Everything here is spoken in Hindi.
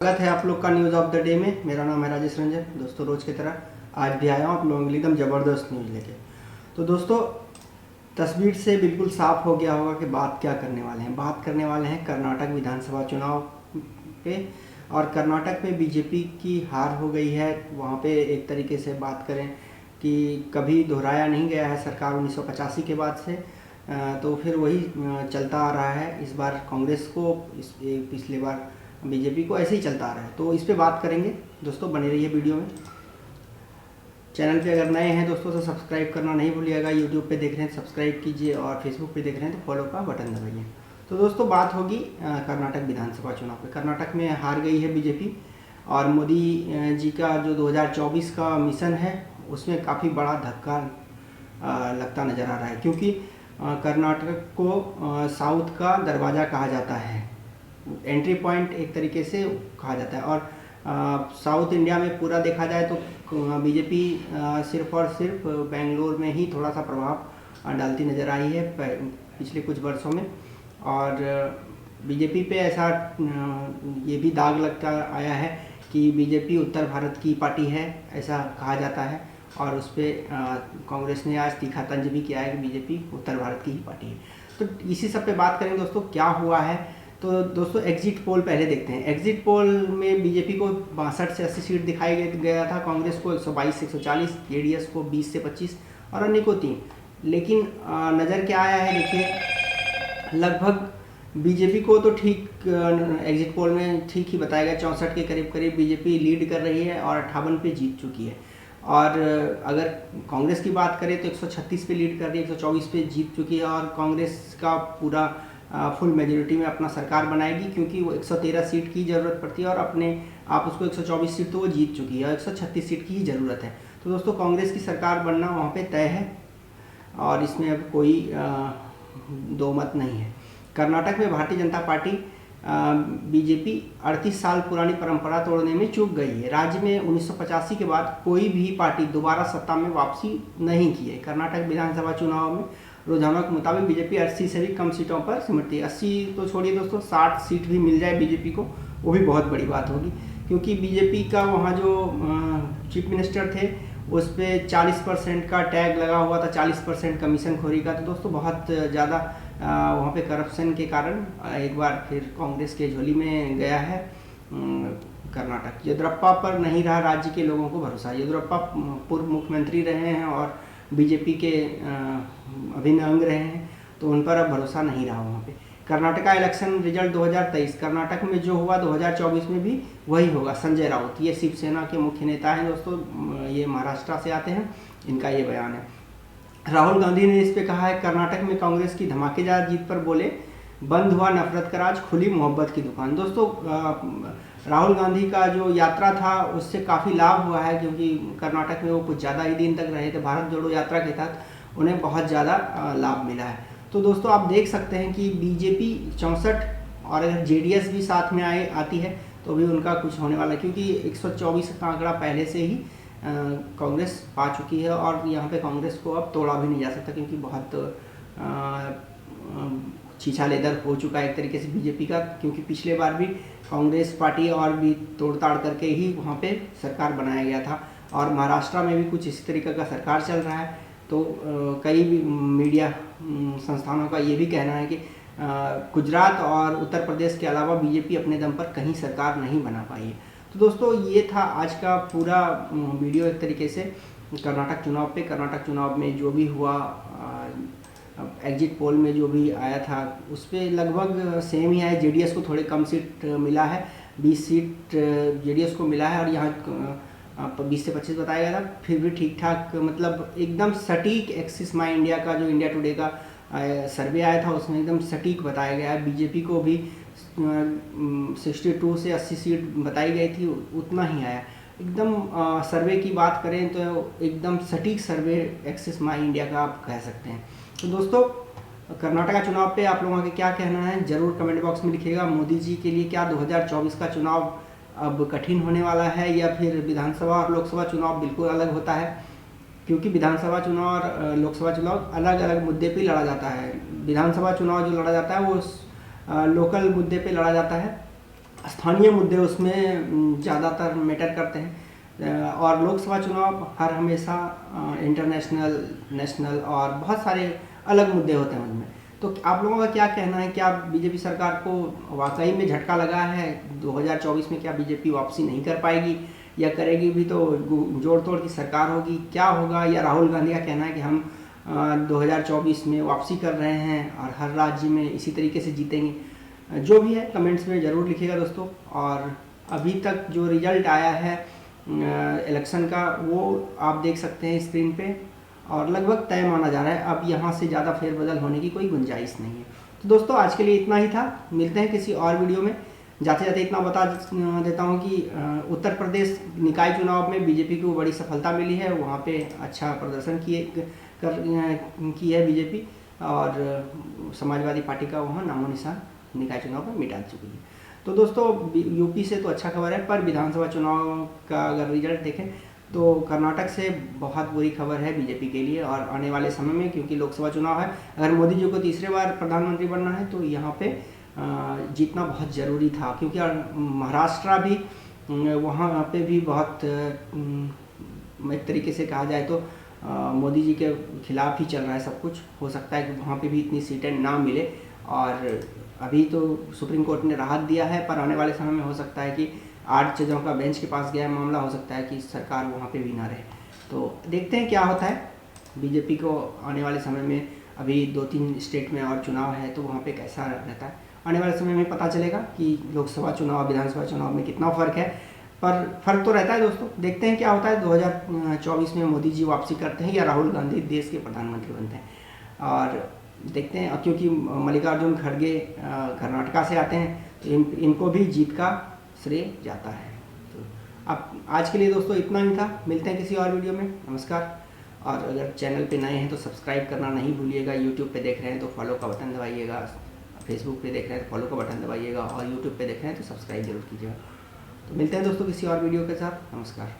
स्वागत है आप लोग का न्यूज़ ऑफ द डे में। मेरा नाम है राजेश रंजन। दोस्तों रोज़ की तरह आज भी आया हूँ आप लोगों के लिए एकदम ज़बरदस्त न्यूज़ लेके। तो दोस्तों तस्वीर से बिल्कुल साफ हो गया होगा कि बात क्या करने वाले हैं। बात करने वाले हैं कर्नाटक विधानसभा चुनाव पे। और कर्नाटक में बीजेपी की हार हो गई है। वहाँ पे एक तरीके से बात करें कि कभी दोहराया नहीं गया है सरकार 1985 के बाद से, तो फिर वही चलता आ रहा है। इस बार कांग्रेस को, पिछले बार बीजेपी को, ऐसे ही चलता आ रहा है। तो इस पे बात करेंगे दोस्तों, बने रहिए वीडियो में। चैनल पे अगर नए हैं दोस्तों तो सब्सक्राइब करना नहीं भूलिएगा। यूट्यूब पे देख रहे हैं सब्सक्राइब कीजिए और फेसबुक पे देख रहे हैं तो फॉलो का बटन दबाइए। तो दोस्तों बात होगी कर्नाटक विधानसभा चुनाव पे। कर्नाटक में हार गई है बीजेपी और मोदी जी का जो 2024 का मिशन है उसमें काफ़ी बड़ा धक्का लगता नज़र आ रहा है, क्योंकि कर्नाटक को साउथ का दरवाज़ा कहा जाता है, एंट्री पॉइंट एक तरीके से कहा जाता है। और साउथ इंडिया में पूरा देखा जाए तो बीजेपी सिर्फ और सिर्फ बेंगलोर में ही थोड़ा सा प्रभाव डालती नज़र आई है पिछले कुछ वर्षों में। और बीजेपी पे ऐसा ये भी दाग लगता आया है कि बीजेपी उत्तर भारत की पार्टी है, ऐसा कहा जाता है। और उस पर कांग्रेस ने आज तीखा तंज भी किया है कि बीजेपी उत्तर भारत की ही पार्टी है। तो इसी सब पे बात करेंगे दोस्तों क्या हुआ है। तो दोस्तों एग्जिट पोल पहले देखते हैं। एग्जिट पोल में बीजेपी को 62 से 80 सीट दिखाई गया था, कांग्रेस को 122 से 140, जेडीएस को 20 से 25 और अन्य को 3। लेकिन नज़र क्या आया है देखिए, लगभग बीजेपी को तो ठीक एग्जिट पोल में ठीक ही बताया गया, 64 के करीब करीब बीजेपी लीड कर रही है और 58 पे जीत चुकी है। और अगर कांग्रेस की बात करें तो 136 पे लीड कर रही है, 124 पे जीत चुकी है। और कांग्रेस का पूरा फुल मेजोरिटी में अपना सरकार बनाएगी, क्योंकि वो 113 सीट की ज़रूरत पड़ती है और अपने आप उसको 124 सीट तो वो जीत चुकी है और 136 सीट की ही ज़रूरत है। तो दोस्तों कांग्रेस की सरकार बनना वहाँ पे तय है और इसमें अब कोई दो मत नहीं है। कर्नाटक में भारतीय जनता पार्टी बीजेपी 38 साल पुरानी परंपरा तोड़ने में चूक गई है। राज्य में 1985 के बाद कोई भी पार्टी दोबारा सत्ता में वापसी नहीं की है। कर्नाटक विधानसभा चुनाव में रुझानों के मुताबिक बीजेपी 80 से भी कम सीटों पर सिमटती है। 80 तो छोड़िए दोस्तों, 60 सीट भी मिल जाए बीजेपी को वो भी बहुत बड़ी बात होगी, क्योंकि बीजेपी का वहाँ जो चीफ मिनिस्टर थे उस पर 40% का टैग लगा हुआ था, 40% कमीशन खोरी का। तो दोस्तों बहुत ज़्यादा वहाँ पे करप्शन के कारण एक बार फिर कांग्रेस के झोली में गया है कर्नाटक। येदियुरप्पा पर नहीं रहा राज्य के लोगों को भरोसा। येदियुरप्पा पूर्व मुख्यमंत्री रहे हैं और बीजेपी के अभिन्न अंग रहे हैं, तो उन पर अब भरोसा नहीं रहा वहाँ पे। कर्नाटका इलेक्शन रिजल्ट 2023 कर्नाटक में जो हुआ 2024 में भी वही होगा। संजय राउत ये शिवसेना के मुख्य नेता हैं दोस्तों, ये महाराष्ट्र से आते हैं, इनका ये बयान है। राहुल गांधी ने इस पे कहा है कर्नाटक में कांग्रेस की धमाकेदार जीत पर बोले, बंद हुआ नफरत का राज, खुली मोहब्बत की दुकान। दोस्तों राहुल गांधी का जो यात्रा था उससे काफ़ी लाभ हुआ है, क्योंकि कर्नाटक में वो कुछ ज़्यादा ही दिन तक रहे थे। भारत जोड़ो यात्रा के तहत उन्हें बहुत ज़्यादा लाभ मिला है। तो दोस्तों आप देख सकते हैं कि बीजेपी 64 और अगर जेडीएस भी साथ में आती है तो भी उनका कुछ होने वाला है, क्योंकि 124 का आंकड़ा पहले से ही कांग्रेस पा चुकी है और यहाँ पे कांग्रेस को अब तोड़ा भी नहीं जा सकता, क्योंकि बहुत छीछा लेदर हो चुका है एक तरीके से बीजेपी का। क्योंकि पिछले बार भी कांग्रेस पार्टी और भी तोड़ताड़ करके ही वहाँ पे सरकार बनाया गया था और महाराष्ट्र में भी कुछ इसी तरीके का सरकार चल रहा है। तो कई भी मीडिया संस्थानों का ये भी कहना है कि गुजरात और उत्तर प्रदेश के अलावा बीजेपी अपने दम पर कहीं सरकार नहीं बना पाई है। तो दोस्तों ये था आज का पूरा वीडियो एक तरीके से कर्नाटक चुनाव पे। कर्नाटक चुनाव में जो भी हुआ, एग्जिट पोल में जो भी आया था उस पर लगभग सेम ही है। जेडीएस को थोड़े कम सीट मिला है, 20 सीट जेडीएस को मिला है और यहाँ 20 से 25 बताया गया था। फिर भी ठीक ठाक, मतलब एकदम सटीक एक्सिस माई इंडिया का जो इंडिया टुडे का सर्वे आया था उसमें एकदम सटीक बताया गया है। बीजेपी को भी 62 से 80 सीट बताई गई थी, उतना ही आया एकदम। सर्वे की बात करें तो एकदम सटीक सर्वे एक्सिस माई इंडिया का आप कह सकते हैं। तो दोस्तों कर्नाटका चुनाव पे आप लोगों का क्या कहना है ज़रूर कमेंट बॉक्स में लिखिएगा। मोदी जी के लिए क्या 2024 का चुनाव अब कठिन होने वाला है या फिर विधानसभा और लोकसभा चुनाव बिल्कुल अलग होता है? क्योंकि विधानसभा चुनाव और लोकसभा चुनाव अलग अलग मुद्दे पे लड़ा जाता है। विधानसभा चुनाव जो लड़ा जाता है वो लोकल मुद्दे पे लड़ा जाता है स्थानीय मुद्दे उसमें ज़्यादातर मैटर करते हैं। और लोकसभा चुनाव हर हमेशा इंटरनेशनल, नेशनल और बहुत सारे अलग मुद्दे होते हैं उनमें। तो आप लोगों का क्या कहना है? क्या बीजेपी सरकार को वाकई में झटका लगा है? 2024 में क्या बीजेपी वापसी नहीं कर पाएगी, या करेगी भी तो जोड़ तोड़ की सरकार होगी? क्या होगा? या राहुल गांधी का कहना है कि हम 2024 में वापसी कर रहे हैं और हर राज्य में इसी तरीके से जीतेंगे? जो भी है कमेंट्स में ज़रूर लिखिएगा दोस्तों। और अभी तक जो रिजल्ट आया है इलेक्शन का वो आप देख सकते हैं स्क्रीन पे, और लगभग तय माना जा रहा है। अब यहाँ से ज़्यादा फेरबदल होने की कोई गुंजाइश नहीं है। तो दोस्तों आज के लिए इतना ही था, मिलते हैं किसी और वीडियो में। जाते जाते इतना बता देता हूँ कि उत्तर प्रदेश निकाय चुनाव में बीजेपी को बड़ी सफलता मिली है। वहाँ पे अच्छा प्रदर्शन की है बीजेपी, और समाजवादी पार्टी का वहाँ नामो निशान निकाय चुनाव पर मिटा चुकी है। तो दोस्तों यूपी से तो अच्छा खबर है, पर विधानसभा चुनाव का अगर रिजल्ट देखें तो कर्नाटक से बहुत बुरी खबर है बीजेपी के लिए। और आने वाले समय में, क्योंकि लोकसभा चुनाव है, अगर मोदी जी को तीसरे बार प्रधानमंत्री बनना है तो यहाँ पे जीतना बहुत ज़रूरी था। क्योंकि महाराष्ट्र भी वहाँ पे भी बहुत एक तरीके से कहा जाए तो मोदी जी के खिलाफ ही चल रहा है सब कुछ। हो सकता है कि वहाँ पे भी इतनी सीटें ना मिले, और अभी तो सुप्रीम कोर्ट ने राहत दिया है, पर आने वाले समय में हो सकता है कि 8 जजों का बेंच के पास गया मामला, हो सकता है कि सरकार वहाँ पे भी ना रहे। तो देखते हैं क्या होता है। बीजेपी को आने वाले समय में अभी 2-3 स्टेट में और चुनाव है, तो वहाँ पे कैसा रहता है आने वाले समय में पता चलेगा कि लोकसभा चुनाव विधानसभा चुनाव में कितना फ़र्क है। पर फ़र्क तो रहता है दोस्तों। देखते हैं क्या होता है। 2024 में मोदी जी वापसी करते हैं या राहुल गांधी देश के प्रधानमंत्री बनते हैं, और देखते हैं। क्योंकि मल्लिकार्जुन खड़गे कर्नाटका से आते हैं, तो इनको भी जीत का श्रेय जाता है। तो अब आज के लिए दोस्तों इतना ही था, मिलते हैं किसी और वीडियो में। नमस्कार। और अगर चैनल पे नए हैं तो सब्सक्राइब करना नहीं भूलिएगा। यूट्यूब पे देख रहे हैं तो फॉलो का बटन दबाइएगा, फेसबुक पे देख रहे हैं तो फॉलो का बटन दबाइएगा, और यूट्यूब पे देख रहे हैं तो सब्सक्राइब जरूर कीजिएगा। तो मिलते हैं दोस्तों किसी और वीडियो के साथ। नमस्कार।